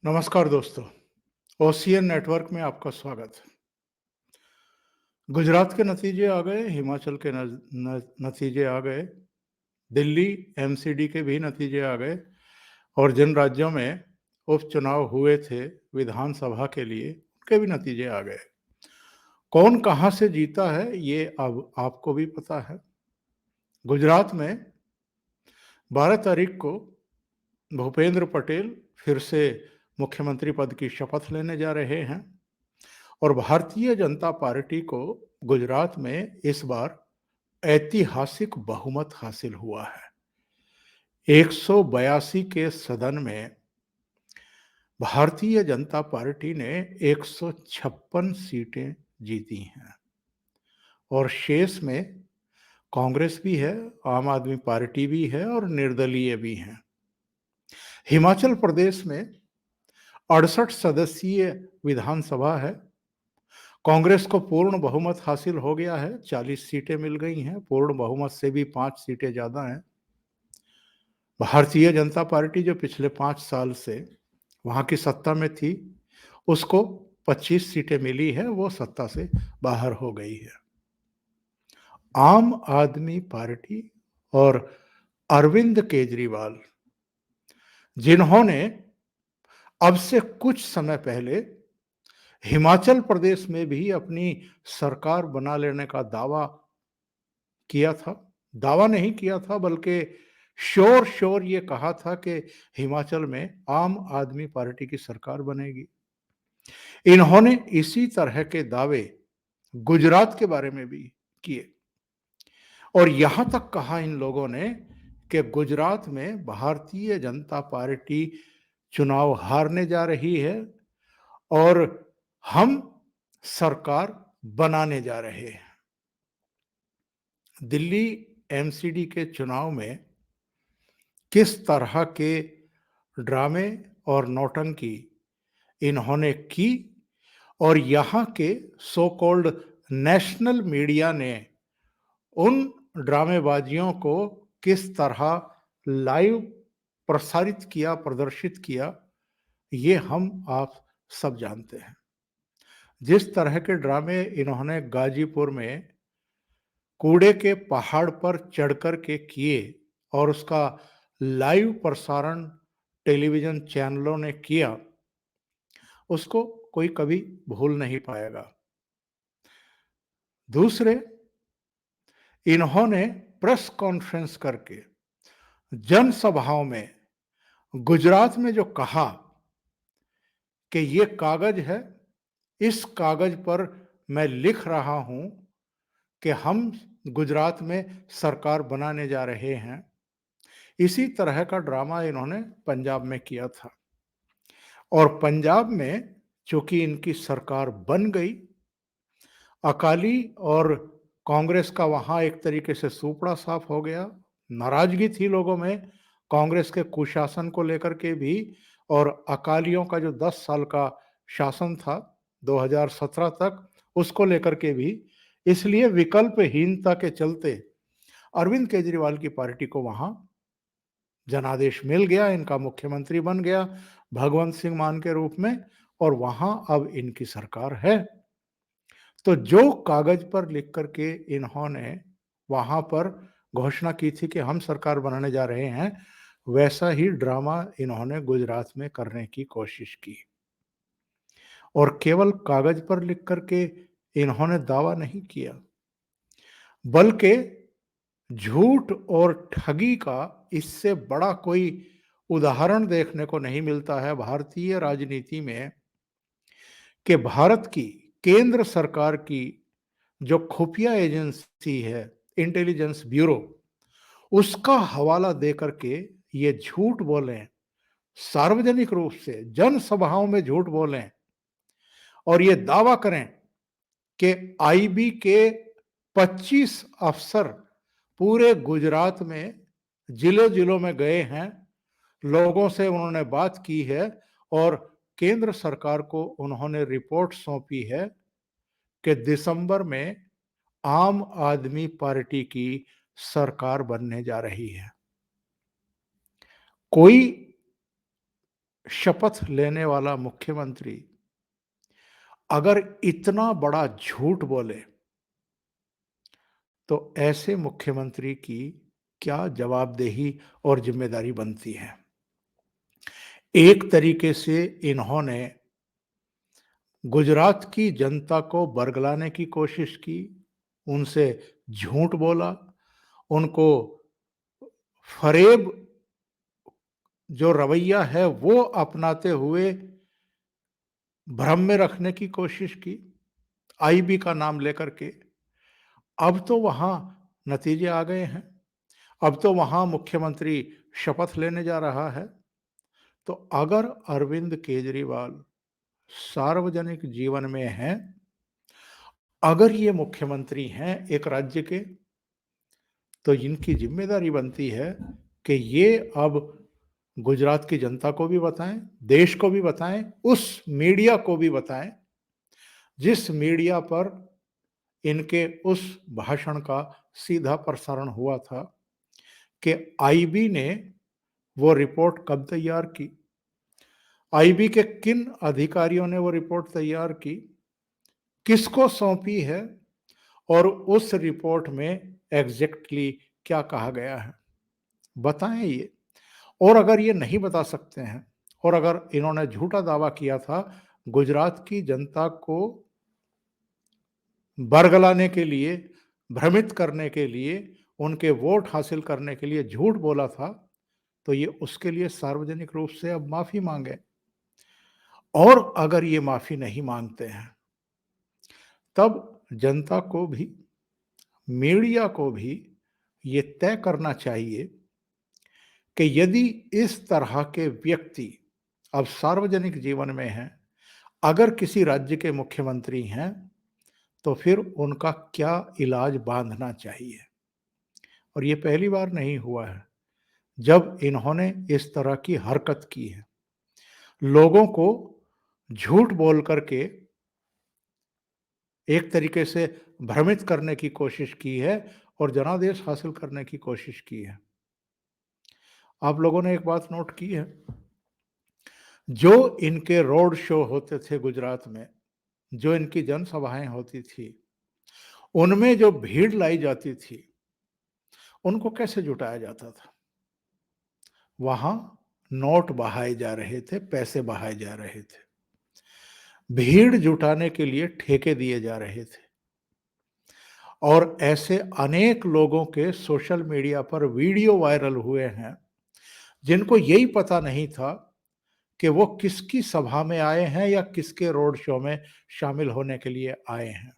नमस्कार दोस्तों, ocean network में आपका स्वागत है। गुजरात के नतीजे आ गए, हिमाचल के नतीजे आ गए, दिल्ली एमसीडी के भी नतीजे आ गए और जिन राज्यों में उपचुनाव हुए थे विधानसभा के लिए, उनके भी नतीजे आ गए। कौन कहां से जीता है, ये अब आपको भी पता है। गुजरात में 12 तारीख को भूपेंद्र पटेल फिर से मुख्यमंत्री पद की शपथ लेने जा रहे हैं और भारतीय जनता पार्टी को गुजरात में इस बार ऐतिहासिक बहुमत हासिल हुआ है। 182 के सदन में भारतीय जनता पार्टी ने 156 सीटें जीती हैं और शेष में कांग्रेस भी है, आम आदमी पार्टी भी है और निर्दलीय भी हैं। हिमाचल प्रदेश में 68 सदस्यीय विधानसभा है। कांग्रेस को पूर्ण बहुमत हासिल हो गया है, 40 सीटें मिल गई हैं, पूर्ण बहुमत से भी 5 सीटें ज्यादा हैं। भारतीय जनता पार्टी जो पिछले 5 साल से वहां की सत्ता में थी, उसको 25 सीटें मिली है, वो सत्ता से बाहर हो गई है। आम आदमी पार्टी और अरविंद केजरीवाल, जिन्होंने अब से कुछ समय पहले हिमाचल प्रदेश में भी अपनी सरकार बना लेने का दावा किया था, दावा नहीं किया था बल्कि शोर शोर ये कहा था कि हिमाचल में आम आदमी पार्टी की सरकार बनेगी। इन्होंने इसी तरह के दावे गुजरात के बारे में भी किए और यहां तक कहा इन लोगों ने कि गुजरात में भारतीय जनता पार्टी चुनाव हारने जा रही है और हम सरकार बनाने जा रहे हैं। दिल्ली एमसीडी के चुनाव में किस तरह के ड्रामे और नौटंकी इन्होंने की और यहाँ के सो कॉल्ड नेशनल मीडिया ने उन ड्रामेबाजियों को किस तरह लाइव प्रसारित किया, प्रदर्शित किया, ये हम आप सब जानते हैं। जिस तरह के ड्रामे इन्होंने गाजीपुर में कूड़े के पहाड़ पर चढ़कर के किए और उसका लाइव प्रसारण टेलीविजन चैनलों ने किया, उसको कोई कभी भूल नहीं पाएगा। दूसरे, इन्होंने प्रेस कॉन्फ्रेंस करके जनसभाओं में गुजरात में जो कहा कि ये कागज है, इस कागज पर मैं लिख रहा हूं कि हम गुजरात में सरकार बनाने जा रहे हैं, इसी तरह का ड्रामा इन्होंने पंजाब में किया था। और पंजाब में चूंकि इनकी सरकार बन गई, अकाली और कांग्रेस का वहां एक तरीके से सूपड़ा साफ हो गया। नाराजगी थी लोगों में कांग्रेस के कुशासन को लेकर के भी और अकालियों का जो 10 साल का शासन था 2017 तक, उसको लेकर के भी। इसलिए विकल्पहीनता के चलते अरविंद केजरीवाल की पार्टी को वहां जनादेश मिल गया, इनका मुख्यमंत्री बन गया भगवंत सिंह मान के रूप में और वहां अब इनकी सरकार है। तो जो कागज पर लिख करके इन्होंने वहां पर घोषणा की थी कि हम सरकार बनाने जा रहे हैं, वैसा ही ड्रामा इन्होंने गुजरात में करने की कोशिश की और केवल कागज पर लिख करके इन्होंने दावा नहीं किया, बल्कि झूठ और ठगी का इससे बड़ा कोई उदाहरण देखने को नहीं मिलता है भारतीय राजनीति में कि भारत की केंद्र सरकार की जो खुफिया एजेंसी है इंटेलिजेंस ब्यूरो, उसका हवाला देकर के ये झूठ बोलें, सार्वजनिक रूप से जनसभाओं में झूठ बोलें और ये दावा करें कि आईबी के 25 अफसर पूरे गुजरात में जिलों जिलों में गए हैं, लोगों से उन्होंने बात की है और केंद्र सरकार को उन्होंने रिपोर्ट सौंपी है कि दिसंबर में आम आदमी पार्टी की सरकार बनने जा रही है। कोई शपथ लेने वाला मुख्यमंत्री अगर इतना बड़ा झूठ बोले, तो ऐसे मुख्यमंत्री की क्या जवाबदेही और जिम्मेदारी बनती है। एक तरीके से इन्होंने गुजरात की जनता को बरगलाने की कोशिश की, उनसे झूठ बोला, उनको फरेब जो रवैया है वो अपनाते हुए भ्रम में रखने की कोशिश की, आईबी का नाम लेकर के। अब तो वहां नतीजे आ गए हैं। अब तो वहां मुख्यमंत्री शपथ लेने जा रहा है। तो अगर अरविंद केजरीवाल सार्वजनिक जीवन में हैं, अगर ये मुख्यमंत्री हैं एक राज्य के, तो इनकी जिम्मेदारी बनती है कि ये अब गुजरात की जनता को भी बताएं, देश को भी बताएं, उस मीडिया को भी बताएं जिस मीडिया पर इनके उस भाषण का सीधा प्रसारण हुआ था कि आईबी ने वो रिपोर्ट कब तैयार की, आईबी के किन अधिकारियों ने वो रिपोर्ट तैयार की, किसको सौंपी है और उस रिपोर्ट में एग्जैक्टली क्या कहा गया है, बताएं ये। और अगर ये नहीं बता सकते हैं और अगर इन्होंने झूठा दावा किया था, गुजरात की जनता को बरगलाने के लिए, भ्रमित करने के लिए, उनके वोट हासिल करने के लिए झूठ बोला था, तो ये उसके लिए सार्वजनिक रूप से अब माफी मांगे। और अगर ये माफी नहीं मांगते हैं, तब जनता को भी, मीडिया को भी ये तय करना चाहिए कि यदि इस तरह के व्यक्ति अब सार्वजनिक जीवन में हैं, अगर किसी राज्य के मुख्यमंत्री हैं, तो फिर उनका क्या इलाज बांधना चाहिए। और ये पहली बार नहीं हुआ है जब इन्होंने इस तरह की हरकत की है, लोगों को झूठ बोल करके एक तरीके से भ्रमित करने की कोशिश की है और जनादेश हासिल करने की कोशिश की है। आप लोगों ने एक बात नोट की है, जो इनके रोड शो होते थे गुजरात में, जो इनकी जनसभाएं होती थी, उनमें जो भीड़ लाई जाती थी, उनको कैसे जुटाया जाता था। वहां नोट बहाए जा रहे थे, पैसे बहाए जा रहे थे, भीड़ जुटाने के लिए ठेके दिए जा रहे थे। और ऐसे अनेक लोगों के सोशल मीडिया पर वीडियो वायरल हुए हैं जिनको यही पता नहीं था कि वो किसकी सभा में आए हैं या किसके रोड शो में शामिल होने के लिए आए हैं।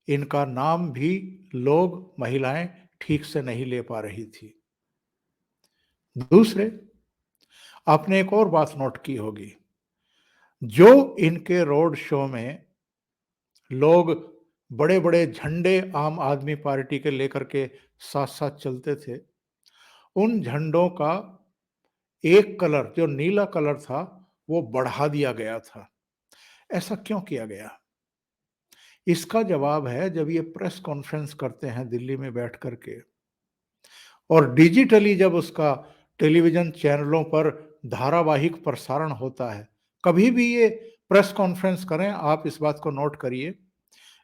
इनका नाम भी लोग, महिलाएं ठीक से नहीं ले पा रही थी। दूसरे, आपने एक और बात नोट की होगी, जो इनके रोड शो में लोग बड़े बड़े झंडे आम आदमी पार्टी के लेकर के साथ साथ चलते थे, उन झंडों का एक कलर, जो नीला कलर था, वो बढ़ा दिया गया था। ऐसा क्यों किया गया? इसका जवाब है, जब ये प्रेस कॉन्फ्रेंस करते हैं दिल्ली में बैठ करके और डिजिटली जब उसका टेलीविजन चैनलों पर धारावाहिक प्रसारण होता है, कभी भी ये प्रेस कॉन्फ्रेंस करें, आप इस बात को नोट करिए,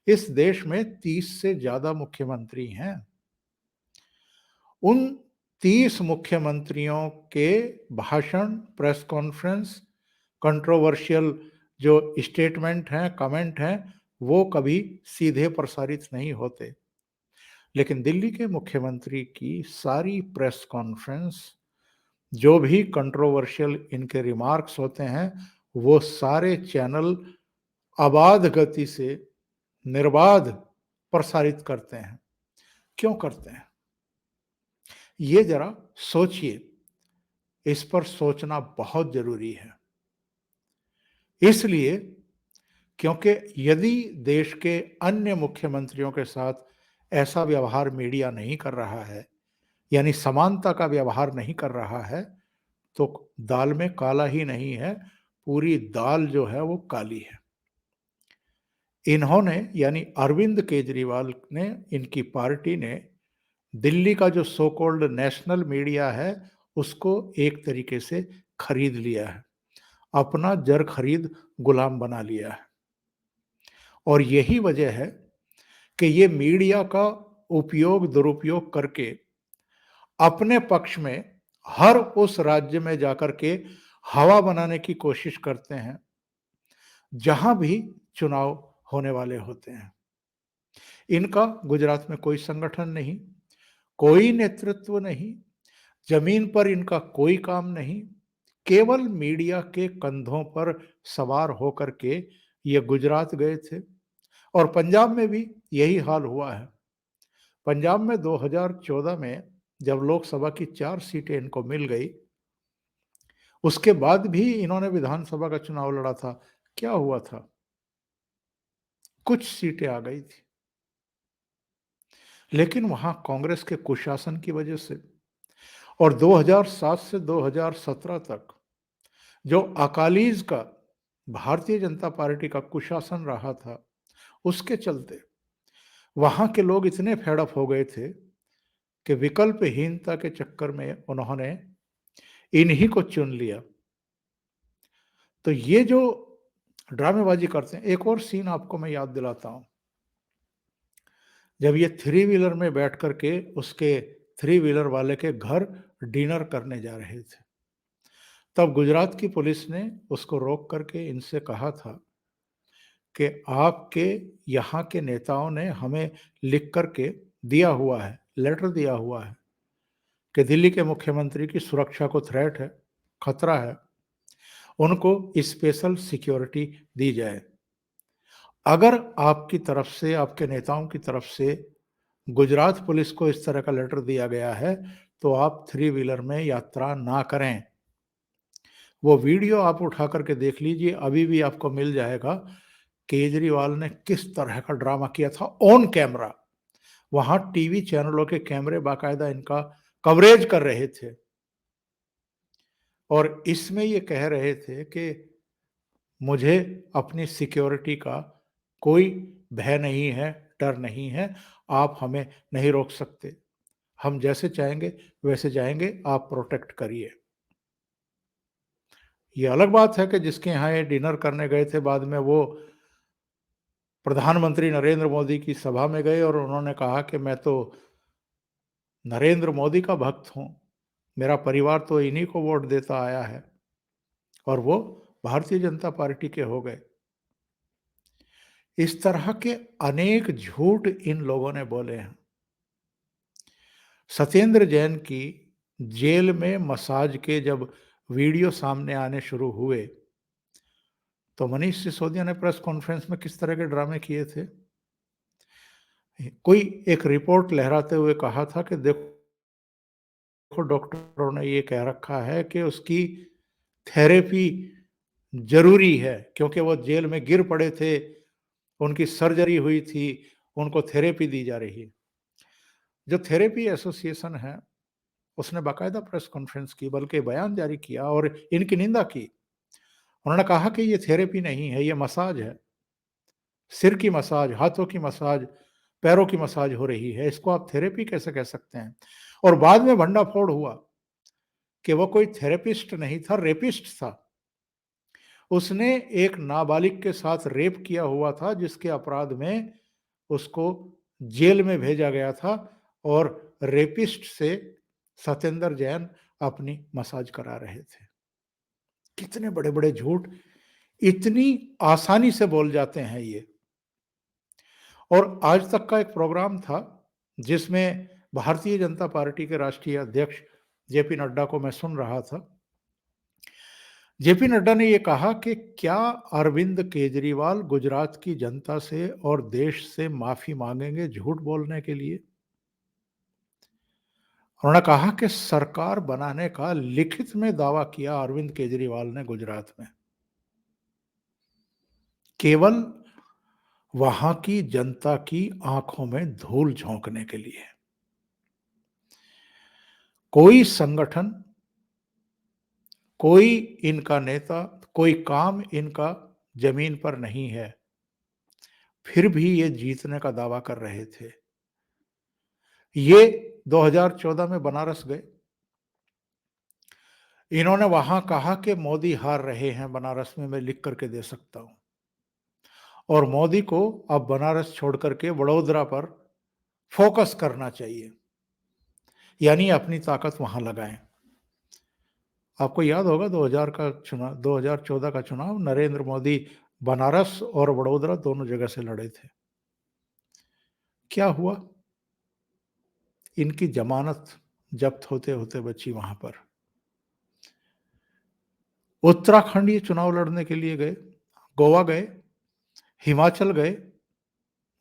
इस देश में 30 से ज्यादा मुख्यमंत्री हैं। उन 30 मुख्यमंत्रियों के भाषण, प्रेस कॉन्फ्रेंस, कंट्रोवर्शियल जो स्टेटमेंट हैं, कमेंट हैं, वो कभी सीधे प्रसारित नहीं होते। लेकिन दिल्ली के मुख्यमंत्री की सारी प्रेस कॉन्फ्रेंस, जो भी कंट्रोवर्शियल इनके रिमार्क्स होते हैं, वो सारे चैनल अबाध गति से, निर्बाध प्रसारित करते हैं। क्यों करते हैं? ये जरा सोचिए, इस पर सोचना बहुत जरूरी है। इसलिए क्योंकि यदि देश के अन्य मुख्यमंत्रियों के साथ ऐसा व्यवहार मीडिया नहीं कर रहा है, यानी समानता का व्यवहार नहीं कर रहा है, तो दाल में काला ही नहीं है, पूरी दाल जो है वो काली है। इन्होंने, यानी अरविंद केजरीवाल ने, इनकी पार्टी ने दिल्ली का जो सो कॉल्ड नेशनल मीडिया है, उसको एक तरीके से खरीद लिया है, अपना जर खरीद गुलाम बना लिया है। और यही वजह है कि ये मीडिया का उपयोग दुरुपयोग करके अपने पक्ष में हर उस राज्य में जाकर के हवा बनाने की कोशिश करते हैं, जहां भी चुनाव होने वाले होते हैं। इनका गुजरात में कोई संगठन नहीं, कोई नेतृत्व नहीं, जमीन पर इनका कोई काम नहीं, केवल मीडिया के कंधों पर सवार होकर के ये गुजरात गए थे। और पंजाब में भी यही हाल हुआ है। पंजाब में 2014 में जब लोकसभा की 4 सीटें इनको मिल गई, उसके बाद भी इन्होंने विधानसभा का चुनाव लड़ा था। क्या हुआ था? कुछ सीटें आ गई थी। लेकिन वहां कांग्रेस के कुशासन की वजह से और 2007 से 2017 तक जो अकालीज का भारतीय जनता पार्टी का कुशासन रहा था, उसके चलते वहां के लोग इतने फेड अप हो गए थे कि विकल्पहीनता के चक्कर में उन्होंने इन्हीं को चुन लिया। तो ये जो ड्रामेबाजी करते हैं, एक और सीन आपको मैं याद दिलाता हूं। जब ये थ्री व्हीलर में बैठ करके उसके थ्री व्हीलर वाले के घर डिनर करने जा रहे थे, तब गुजरात की पुलिस ने उसको रोक करके इनसे कहा था कि आपके यहाँ के नेताओं ने हमें लिख करके दिया हुआ है, लेटर दिया हुआ है कि दिल्ली के मुख्यमंत्री की सुरक्षा को थ्रेट है, खतरा है, उनको स्पेशल सिक्योरिटी दी जाए। अगर आपकी तरफ से, आपके नेताओं की तरफ से गुजरात पुलिस को इस तरह का लेटर दिया गया है, तो आप थ्री व्हीलर में यात्रा ना करें। वो वीडियो आप उठा करके देख लीजिए, अभी भी आपको मिल जाएगा। केजरीवाल ने किस तरह का ड्रामा किया था ऑन कैमरा। वहां टीवी चैनलों के कैमरे बाकायदा इनका कवरेज कर रहे थे और इसमें ये कह रहे थे कि मुझे अपनी सिक्योरिटी का कोई भय नहीं है, डर नहीं है, आप हमें नहीं रोक सकते, हम जैसे चाहेंगे वैसे जाएंगे, आप प्रोटेक्ट करिए। ये अलग बात है कि जिसके यहाँ ये डिनर करने गए थे, बाद में वो प्रधानमंत्री नरेंद्र मोदी की सभा में गए और उन्होंने कहा कि मैं तो नरेंद्र मोदी का भक्त हूं, मेरा परिवार तो इन्हीं को वोट देता आया है, और वो भारतीय जनता पार्टी के हो गए। इस तरह के अनेक झूठ इन लोगों ने बोले हैं। सत्येंद्र जैन की जेल में मसाज के जब वीडियो सामने आने शुरू हुए, तो मनीष सिसोदिया ने प्रेस कॉन्फ्रेंस में किस तरह के ड्रामे किए थे। कोई एक रिपोर्ट लहराते हुए कहा था कि देखो, डॉक्टरों ने ये कह रखा है कि उसकी थेरेपी जरूरी है, क्योंकि वो जेल में गिर पड़े थे, उनकी सर्जरी हुई थी, उनको थेरेपी दी जा रही है। जो थेरेपी एसोसिएशन है, उसने बाकायदा प्रेस कॉन्फ्रेंस की, बल्कि बयान जारी किया और इनकी निंदा की। उन्होंने कहा कि ये थेरेपी नहीं है, ये मसाज है, सिर की मसाज, हाथों की मसाज, पैरों की मसाज हो रही है, इसको आप थेरेपी कैसे कह सकते हैं। और बाद में भंडाफोड़ हुआ कि वो कोई थेरेपिस्ट नहीं था, रेपिस्ट था। उसने एक नाबालिग के साथ रेप किया हुआ था, जिसके अपराध में उसको जेल में भेजा गया था, और रेपिस्ट से सत्येंद्र जैन अपनी मसाज करा रहे थे। कितने बड़े बड़े झूठ इतनी आसानी से बोल जाते हैं ये। और आज तक का एक प्रोग्राम था जिसमें भारतीय जनता पार्टी के राष्ट्रीय अध्यक्ष जेपी नड्डा को मैं सुन रहा था। जेपी नड्डा ने यह कहा कि क्या अरविंद केजरीवाल गुजरात की जनता से और देश से माफी मांगेंगे झूठ बोलने के लिए। उन्होंने कहा कि सरकार बनाने का लिखित में दावा किया अरविंद केजरीवाल ने गुजरात में, केवल वहां की जनता की आंखों में धूल झोंकने के लिए। कोई संगठन, कोई इनका नेता, कोई काम इनका जमीन पर नहीं है, फिर भी ये जीतने का दावा कर रहे थे। ये 2014 में बनारस गए, इन्होंने वहां कहा कि मोदी हार रहे हैं बनारस में, मैं लिख करके दे सकता हूं, और मोदी को अब बनारस छोड़ करके वडोदरा पर फोकस करना चाहिए, यानी अपनी ताकत वहां लगाएं। आपको याद होगा 2014 का चुनाव, नरेंद्र मोदी बनारस और वडोदरा दोनों जगह से लड़े थे। क्या हुआ? इनकी जमानत जब्त होते होते बची वहां पर। उत्तराखंड ये चुनाव लड़ने के लिए गए, गोवा गए, हिमाचल गए,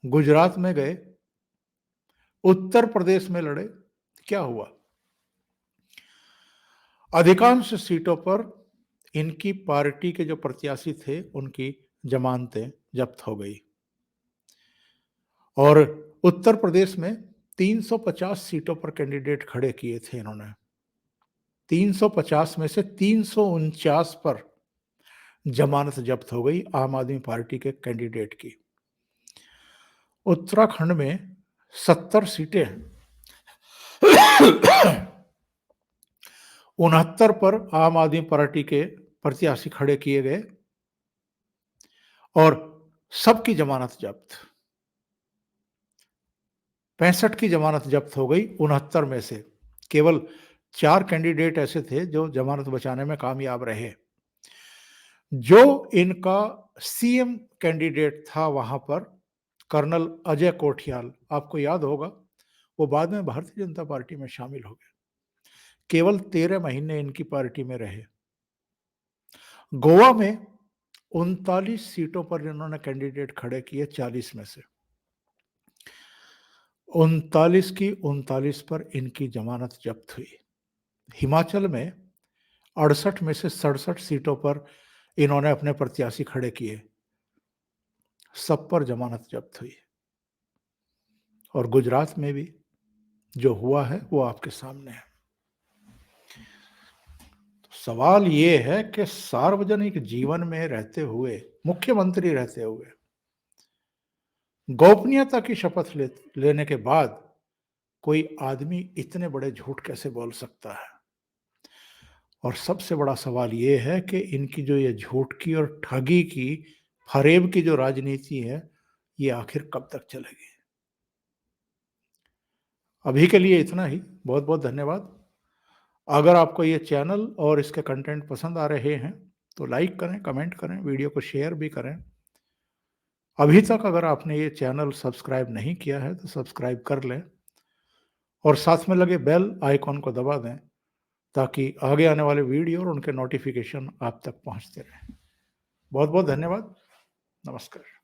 गुजरात में गए, उत्तर प्रदेश में लड़े। क्या हुआ? अधिकांश सीटों पर इनकी पार्टी के जो प्रत्याशी थे उनकी जमानतें जब्त हो गई, और उत्तर प्रदेश में 350 सीटों पर कैंडिडेट खड़े किए थे इन्होंने। 350 में से 349 पर जमानत जब्त हो गई आम आदमी पार्टी के कैंडिडेट की। उत्तराखंड में 70 सीटें हैं, 69 पर आम आदमी पार्टी के प्रत्याशी खड़े किए गए और सबकी जमानत जब्त। 65 की जमानत जब्त हो गई 69 में से। केवल 4 कैंडिडेट ऐसे थे जो जमानत बचाने में कामयाब रहे। जो इनका सीएम कैंडिडेट था वहां पर, कर्नल अजय कोठियाल, आपको याद होगा, वो बाद में भारतीय जनता पार्टी में शामिल हो गए। केवल 13 महीने इनकी पार्टी में रहे। गोवा में 39 सीटों पर इन्होंने कैंडिडेट खड़े किए 40 में से। 39 की 39 पर इनकी जमानत जब्त हुई। हिमाचल में 68 में से 67 सीटों पर इन्होंने अपने प्रत्याशी खड़े किए, सब पर जमानत जब्त हुई। और गुजरात में भी जो हुआ है वो आपके सामने है। तो सवाल ये है कि सार्वजनिक जीवन में रहते हुए, मुख्यमंत्री रहते हुए, गोपनीयता की शपथ लेने के बाद कोई आदमी इतने बड़े झूठ कैसे बोल सकता है? और सबसे बड़ा सवाल ये है कि इनकी जो ये झूठ की और ठगी की, फरेब की जो राजनीति है, ये आखिर कब तक चलेगी? अभी के लिए इतना ही। बहुत बहुत धन्यवाद। अगर आपको ये चैनल और इसके कंटेंट पसंद आ रहे हैं तो लाइक करें, कमेंट करें, वीडियो को शेयर भी करें। अभी तक अगर आपने ये चैनल सब्सक्राइब नहीं किया है तो सब्सक्राइब कर लें और साथ में लगे बेल आइकॉन को दबा दें, ताकि आगे आने वाले वीडियो और उनके नोटिफिकेशन आप तक पहुंचते रहें। बहुत बहुत धन्यवाद। नमस्कार।